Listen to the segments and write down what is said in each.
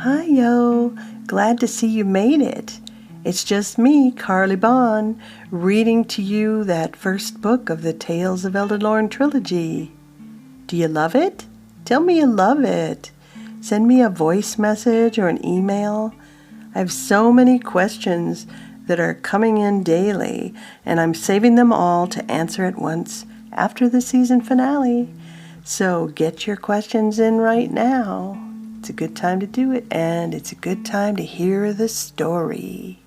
Hi, yo. Glad to see you made it. It's just me, Karleigh, reading to you that first book of the Tales of Eldelórne trilogy. Do you love it? Tell me you love it. Send me a voice message or an email. I have so many questions that are coming in daily, and I'm saving them all to answer at once after the season finale. So get your questions in right now. It's a good time to do it, and it's a good time to hear the story.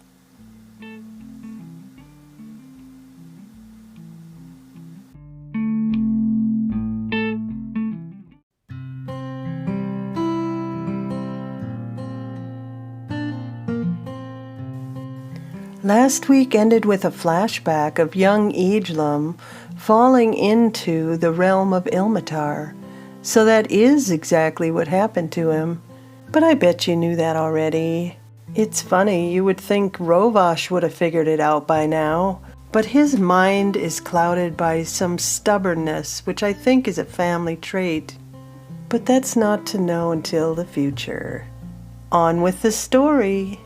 Last week ended with a flashback of young Eijlam falling into the realm of Ilmatar. So that is exactly what happened to him. But I bet you knew that already. It's funny, you would think Roevash would have figured it out by now. But his mind is clouded by some stubbornness, which I think is a family trait. But that's not to know until the future. On with the story.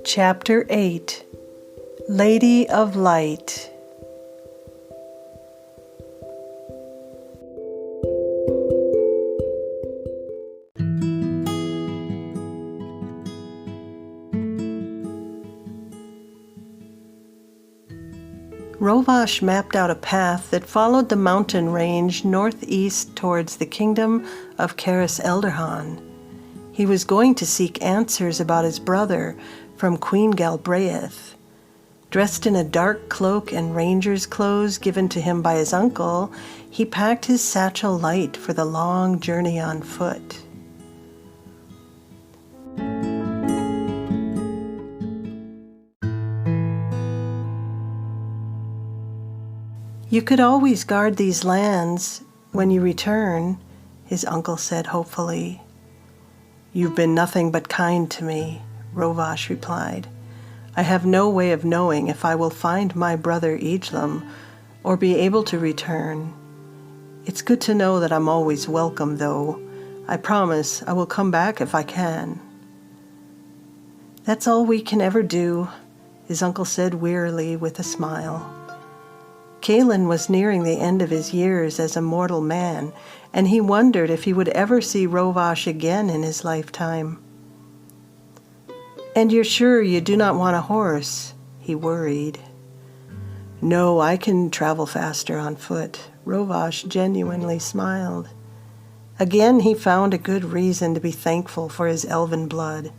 Chapter 8 Lady of Light. Roevash mapped out a path that followed the mountain range northeast towards the kingdom of Tales of Eldelórne. He was going to seek answers about his brother from Queen Galbraith. Dressed in a dark cloak and ranger's clothes given to him by his uncle, he packed his satchel light for the long journey on foot. You could always guard these lands when you return, his uncle said hopefully. You've been nothing but kind to me, Roevash replied. I have no way of knowing if I will find my brother Eijlam or be able to return. It's good to know that I'm always welcome, though. I promise I will come back if I can. That's all we can ever do, his uncle said wearily with a smile. Kaelin was nearing the end of his years as a mortal man, and he wondered if he would ever see Roevash again in his lifetime. And you're sure you do not want a horse? He worried. No, I can travel faster on foot. Roevash genuinely smiled. Again, he found a good reason to be thankful for his elven blood.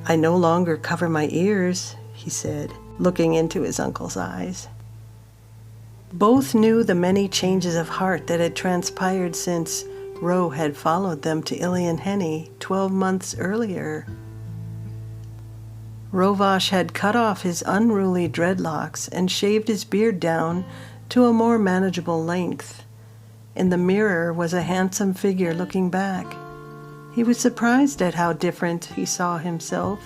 I no longer cover my ears, he said, looking into his uncle's eyes. Both knew the many changes of heart that had transpired since Roe had followed them to Ilmatar 12 months earlier. Roevash had cut off his unruly dreadlocks and shaved his beard down to a more manageable length. In the mirror was a handsome figure looking back. He was surprised at how different he saw himself.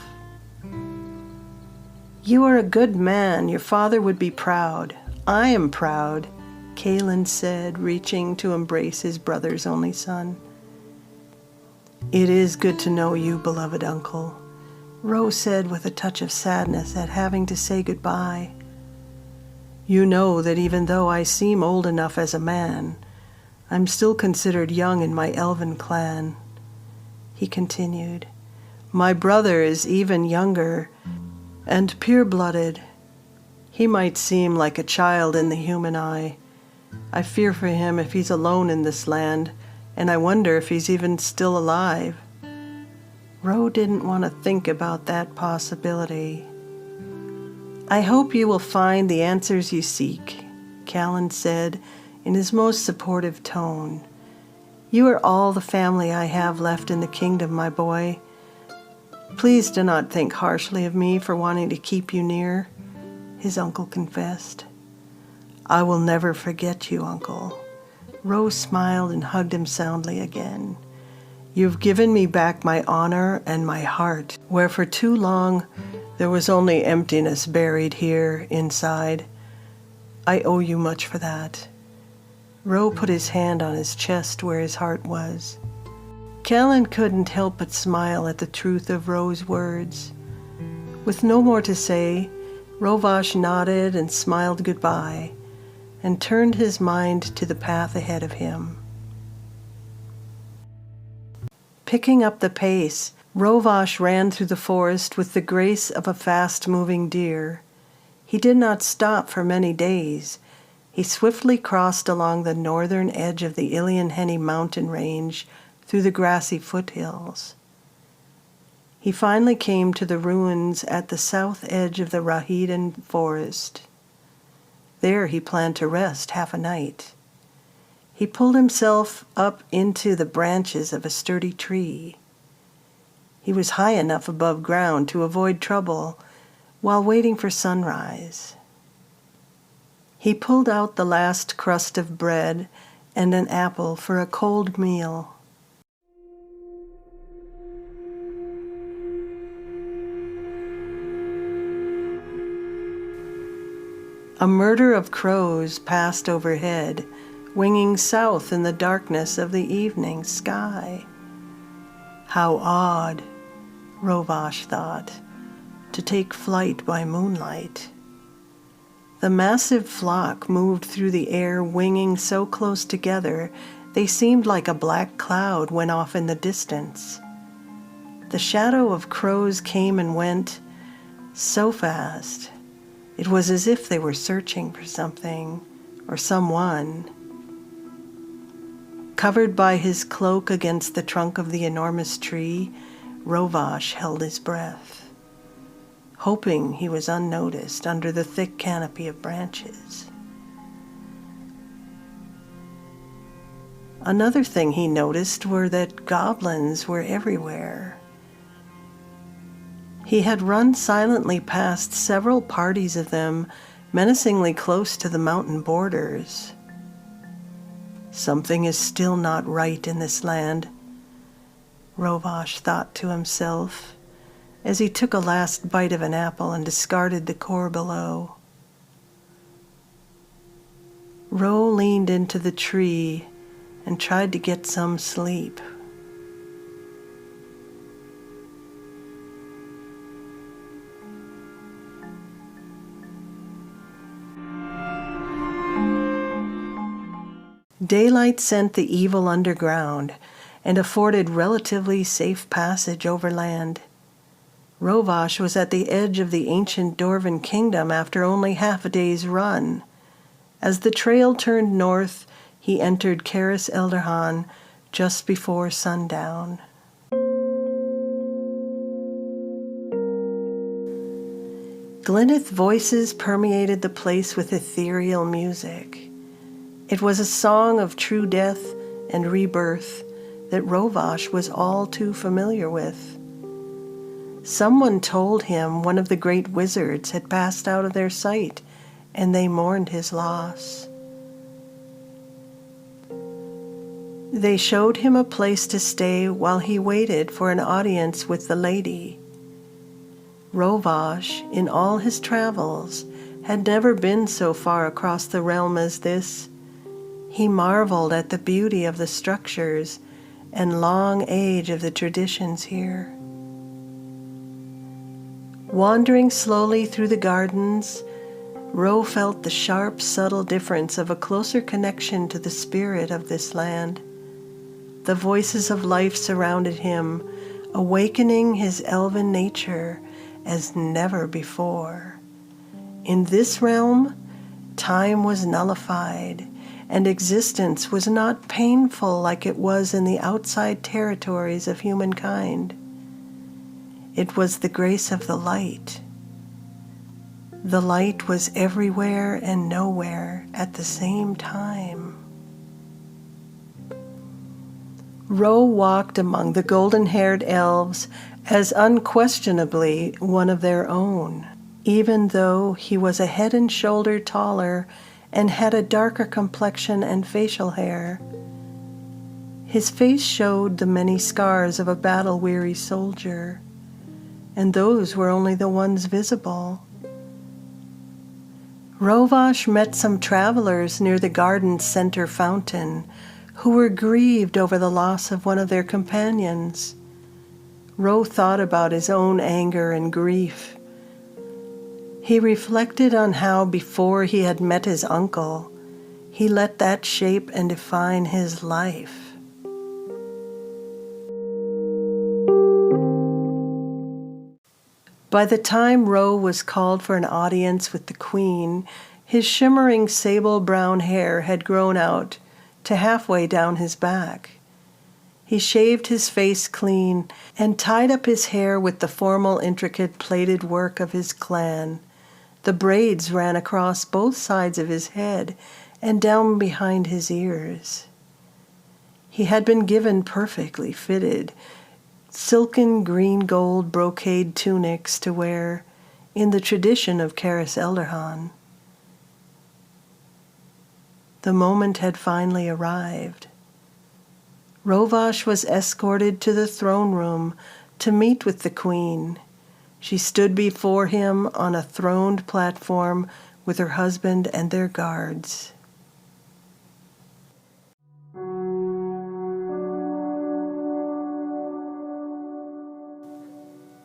You are a good man. Your father would be proud. I am proud, Kaelin said, reaching to embrace his brother's only son. It is good to know you, beloved uncle, Roe said with a touch of sadness at having to say goodbye. You know that even though I seem old enough as a man, I'm still considered young in my elven clan. He continued, my brother is even younger and pure-blooded. He might seem like a child in the human eye. I fear for him if he's alone in this land, and I wonder if he's even still alive. Roe didn't want to think about that possibility. I hope you will find the answers you seek, Callan said in his most supportive tone. You are all the family I have left in the kingdom, my boy. Please do not think harshly of me for wanting to keep you near, his uncle confessed. I will never forget you, uncle. Roe smiled and hugged him soundly again. You've given me back my honor and my heart, where for too long there was only emptiness buried here inside. I owe you much for that." Roe put his hand on his chest where his heart was. Callan couldn't help but smile at the truth of Roe's words. With no more to say, Roevash nodded and smiled goodbye, and turned his mind to the path ahead of him. Picking up the pace, Roevash ran through the forest with the grace of a fast-moving deer. He did not stop for many days. He swiftly crossed along the northern edge of the Illianhenny mountain range through the grassy foothills. He finally came to the ruins at the south edge of the Rahidan forest. There he planned to rest half a night. He pulled himself up into the branches of a sturdy tree. He was high enough above ground to avoid trouble while waiting for sunrise. He pulled out the last crust of bread and an apple for a cold meal. A murder of crows passed overhead, winging south in the darkness of the evening sky. How odd, Roevash thought, to take flight by moonlight. The massive flock moved through the air, winging so close together they seemed like a black cloud when off in the distance. The shadow of crows came and went so fast. It was as if they were searching for something or someone. Covered by his cloak against the trunk of the enormous tree, Roevash held his breath, hoping he was unnoticed under the thick canopy of branches. Another thing he noticed were that goblins were everywhere. He had run silently past several parties of them, menacingly close to the mountain borders. Something is still not right in this land, Roevash thought to himself, as he took a last bite of an apple and discarded the core below. Roe leaned into the tree and tried to get some sleep. Daylight sent the evil underground and afforded relatively safe passage overland. Roevash was at the edge of the ancient Dwarven kingdom after only half a day's run. As the trail turned north, he entered Tales of Eldelórne just before sundown. Glyneth voices permeated the place with ethereal music. It was a song of true death and rebirth that Roevash was all too familiar with. Someone told him one of the great wizards had passed out of their sight, and they mourned his loss. They showed him a place to stay while he waited for an audience with the lady. Roevash, in all his travels, had never been so far across the realm as this. He marveled at the beauty of the structures and long age of the traditions here. Wandering slowly through the gardens, Roe felt the sharp, subtle difference of a closer connection to the spirit of this land. The voices of life surrounded him, awakening his elven nature as never before. In this realm, time was nullified, and existence was not painful like it was in the outside territories of humankind. It was the grace of the light. The light was everywhere and nowhere at the same time. Roe walked among the golden-haired elves as unquestionably one of their own, even though he was a head and shoulder taller and had a darker complexion and facial hair. His face showed the many scars of a battle-weary soldier, and those were only the ones visible. Roevash met some travelers near the garden's center fountain who were grieved over the loss of one of their companions. Roe thought about his own anger and grief. He reflected on how before he had met his uncle, he let that shape and define his life. By the time Roe was called for an audience with the queen, his shimmering sable-brown hair had grown out to halfway down his back. He shaved his face clean and tied up his hair with the formal, intricate plaited work of his clan. The braids ran across both sides of his head and down behind his ears. He had been given perfectly fitted, silken green-gold brocade tunics to wear in the tradition of Tales of Eldelórne. The moment had finally arrived. Roevash was escorted to the throne room to meet with the queen. She stood before him on a throned platform with her husband and their guards.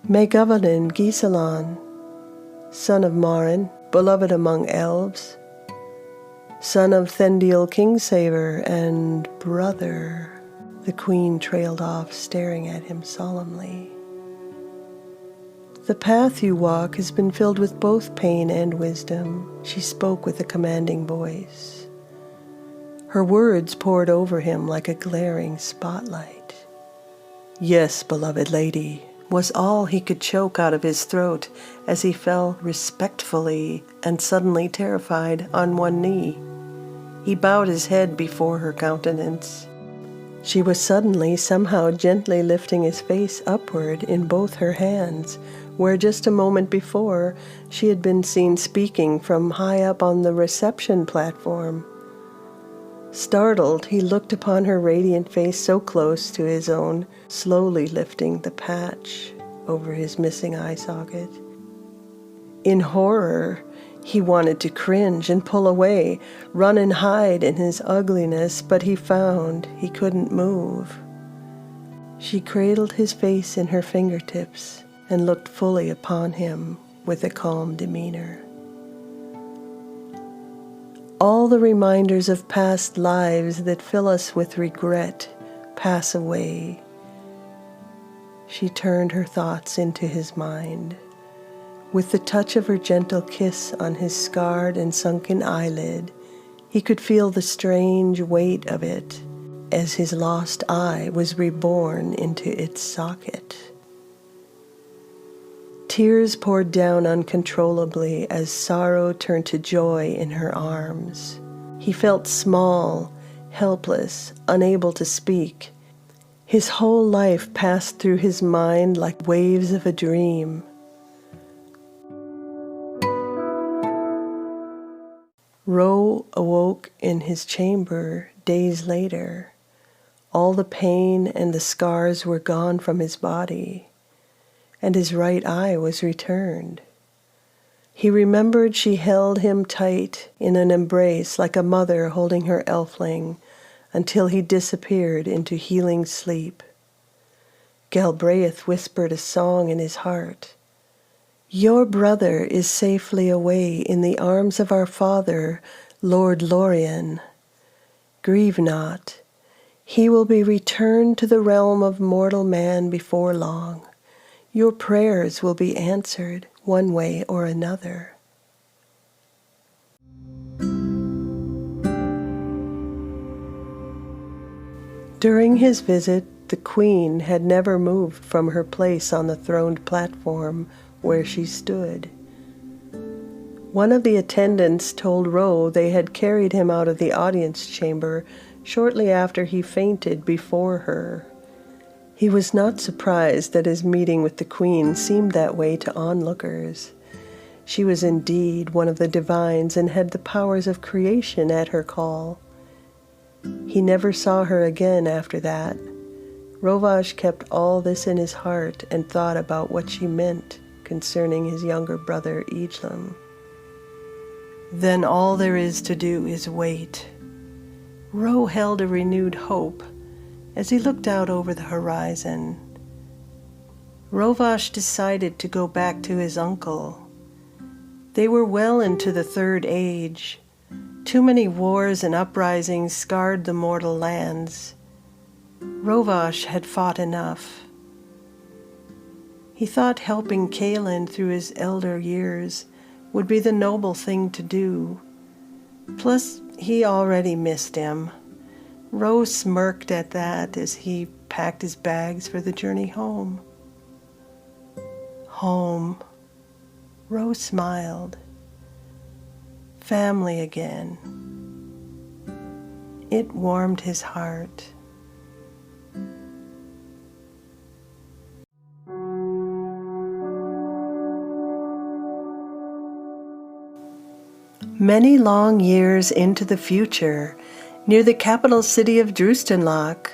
Megavanin Gisalan, son of Marin, beloved among elves, son of Thendiel Kingsaver, and brother. The queen trailed off, staring at him solemnly. The path you walk has been filled with both pain and wisdom, she spoke with a commanding voice. Her words poured over him like a glaring spotlight. Yes, beloved lady, was all he could choke out of his throat as he fell respectfully and suddenly terrified on one knee. He bowed his head before her countenance. She was suddenly somehow gently lifting his face upward in both her hands, where just a moment before she had been seen speaking from high up on the reception platform. Startled, he looked upon her radiant face so close to his own, slowly lifting the patch over his missing eye socket. In horror, he wanted to cringe and pull away, run and hide in his ugliness, but he found he couldn't move. She cradled his face in her fingertips and looked fully upon him with a calm demeanor. All the reminders of past lives that fill us with regret pass away. She turned her thoughts into his mind. With the touch of her gentle kiss on his scarred and sunken eyelid, he could feel the strange weight of it as his lost eye was reborn into its socket. Tears poured down uncontrollably as sorrow turned to joy in her arms. He felt small, helpless, unable to speak. His whole life passed through his mind like waves of a dream. Roe awoke in his chamber days later. All the pain and the scars were gone from his body, and his right eye was returned. He remembered she held him tight in an embrace like a mother holding her elfling until he disappeared into healing sleep. Galbraith whispered a song in his heart. Your brother is safely away in the arms of our father, Lord Lorien. Grieve not. He will be returned to the realm of mortal man before long. Your prayers will be answered one way or another. During his visit, the queen had never moved from her place on the throned platform where she stood. One of the attendants told Roe they had carried him out of the audience chamber shortly after he fainted before her. He was not surprised that his meeting with the queen seemed that way to onlookers. She was indeed one of the divines and had the powers of creation at her call. He never saw her again after that. Roevash kept all this in his heart and thought about what she meant concerning his younger brother Eijlam. Then all there is to do is wait. Roe held a renewed hope as he looked out over the horizon. Roevash decided to go back to his uncle. They were well into the Third Age. Too many wars and uprisings scarred the mortal lands. Roevash had fought enough. He thought helping Karleigh through his elder years would be the noble thing to do. Plus, he already missed him. Roe smirked at that as he packed his bags for the journey home. Home. Roe smiled. Family again. It warmed his heart. Many long years into the future, near the capital city of Drustenloch,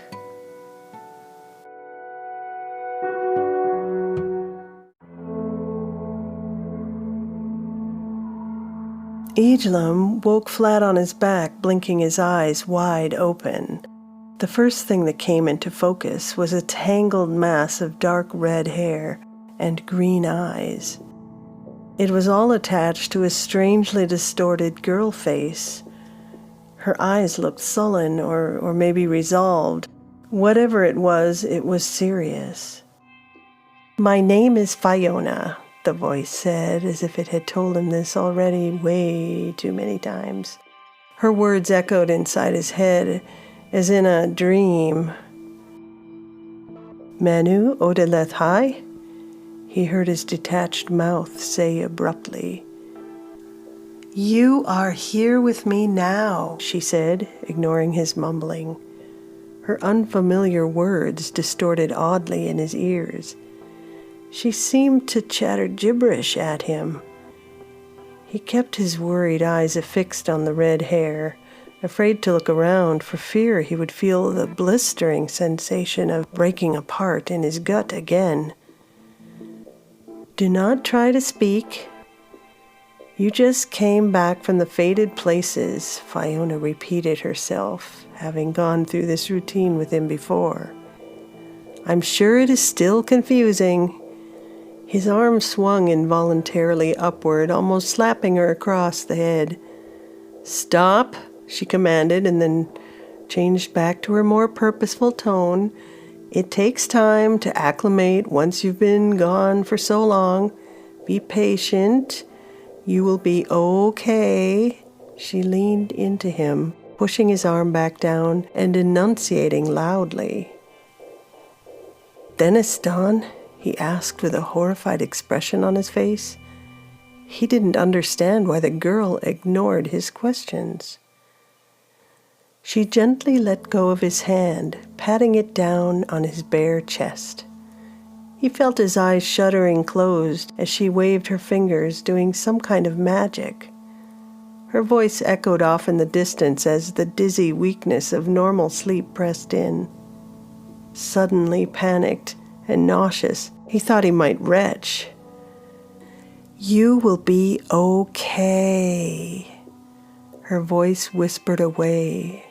Eijlam woke flat on his back, blinking his eyes wide open. The first thing that came into focus was a tangled mass of dark red hair and green eyes. It was all attached to a strangely distorted girl face. Her eyes looked sullen or maybe resolved. Whatever it was serious. "My name is Fiona," the voice said, as if it had told him this already way too many times. Her words echoed inside his head, as in a dream. "Manu Odeleth Hai?" he heard his detached mouth say abruptly. "You are here with me now," she said, ignoring his mumbling. Her unfamiliar words distorted oddly in his ears. She seemed to chatter gibberish at him. He kept his worried eyes affixed on the red hair, afraid to look around for fear he would feel the blistering sensation of breaking apart in his gut again. "Do not try to speak. You just came back from the fated places," Fiona repeated herself, having gone through this routine with him before. "I'm sure it is still confusing." His arm swung involuntarily upward, almost slapping her across the head. "Stop," she commanded, and then changed back to her more purposeful tone. "It takes time to acclimate once you've been gone for so long. Be patient. You will be okay." She leaned into him, pushing his arm back down and enunciating loudly. "Deniston?" he asked with a horrified expression on his face. He didn't understand why the girl ignored his questions. She gently let go of his hand, patting it down on his bare chest. He felt his eyes shuddering closed as she waved her fingers, doing some kind of magic. Her voice echoed off in the distance as the dizzy weakness of normal sleep pressed in. Suddenly panicked and nauseous, he thought he might retch. "You will be okay," her voice whispered away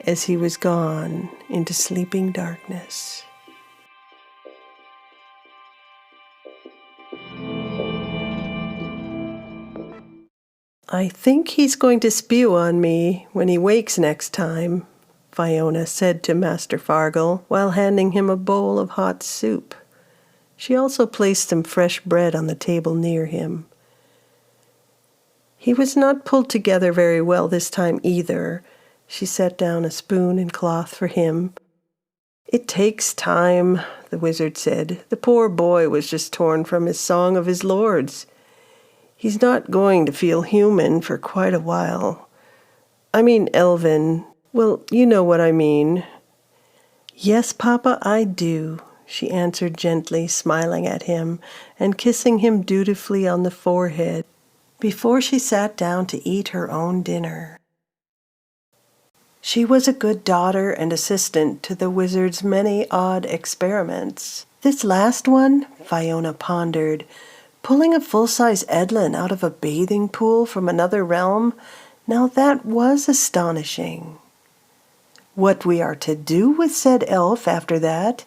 as he was gone into sleeping darkness. "I think he's going to spew on me when he wakes next time," Fiona said to Master Fargle while handing him a bowl of hot soup. She also placed some fresh bread on the table near him. He was not pulled together very well this time either. She set down a spoon and cloth for him. "It takes time," the wizard said. "The poor boy was just torn from his song of his lords. He's not going to feel human for quite a while. I mean elven. Well, you know what I mean." "Yes, Papa, I do," she answered gently, smiling at him and kissing him dutifully on the forehead before she sat down to eat her own dinner. She was a good daughter and assistant to the wizard's many odd experiments. This last one, Fiona pondered, pulling a full-size Eijlam out of a bathing pool from another realm, now that was astonishing. What we are to do with said elf after that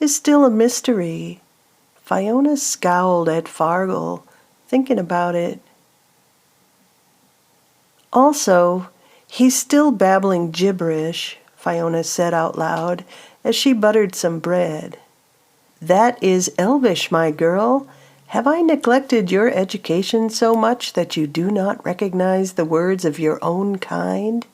is still a mystery. Fiona scowled at Fargle, thinking about it. Also, he's still babbling gibberish, Fiona said out loud as she buttered some bread. That is Elvish, my girl. Have I neglected your education so much that you do not recognize the words of your own kind?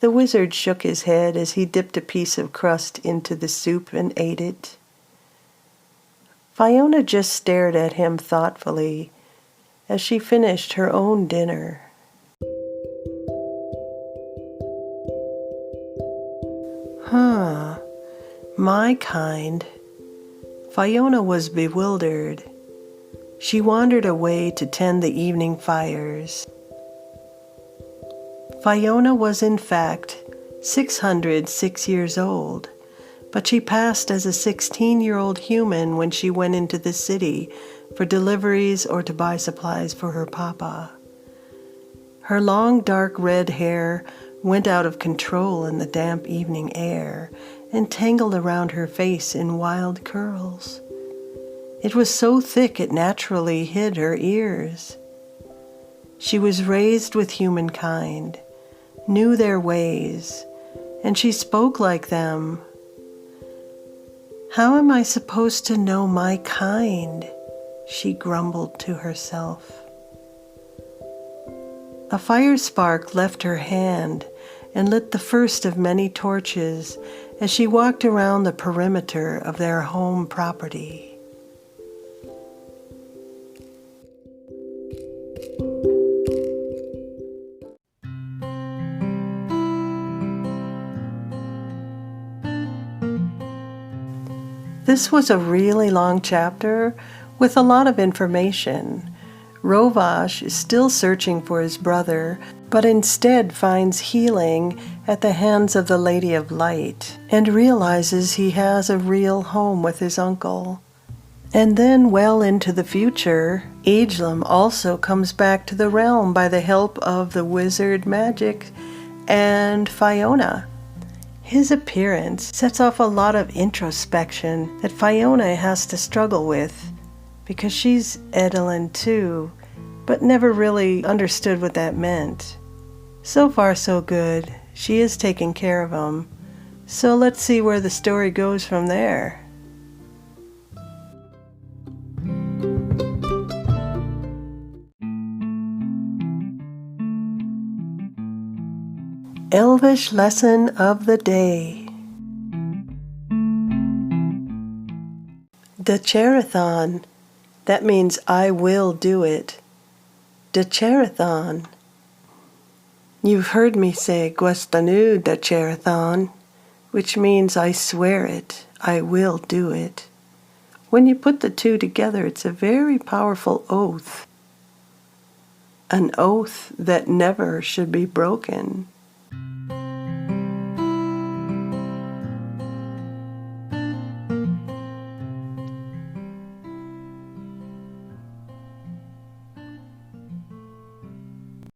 The wizard shook his head as he dipped a piece of crust into the soup and ate it. Fiona just stared at him thoughtfully as she finished her own dinner. My kind. Fiona was bewildered. She wandered away to tend the evening fires. Fiona was in fact 606 years old, but she passed as a 16-year-old human when she went into the city for deliveries or to buy supplies for her papa. Her long dark red hair went out of control in the damp evening air and tangled around her face in wild curls. It was so thick it naturally hid her ears. She was raised with humankind, knew their ways, and she spoke like them. How am I supposed to know my kind? She grumbled to herself. A fire spark left her hand and lit the first of many torches as she walked around the perimeter of their home property. This was a really long chapter with a lot of information. Roevash is still searching for his brother, but instead finds healing at the hands of the Lady of Light and realizes he has a real home with his uncle. And then well into the future, Eijlam also comes back to the realm by the help of the wizard magic and Fiona. His appearance sets off a lot of introspection that Fiona has to struggle with, because she's Edelin too, but never really understood what that meant. So far so good. She is taking care of him. So let's see where the story goes from there. Elvish lesson of the day. Decherathon. That means I will do it. Decherathon. You've heard me say Gwestanu Decherathon, which means I swear it, I will do it. When you put the two together, it's a very powerful oath. An oath that never should be broken.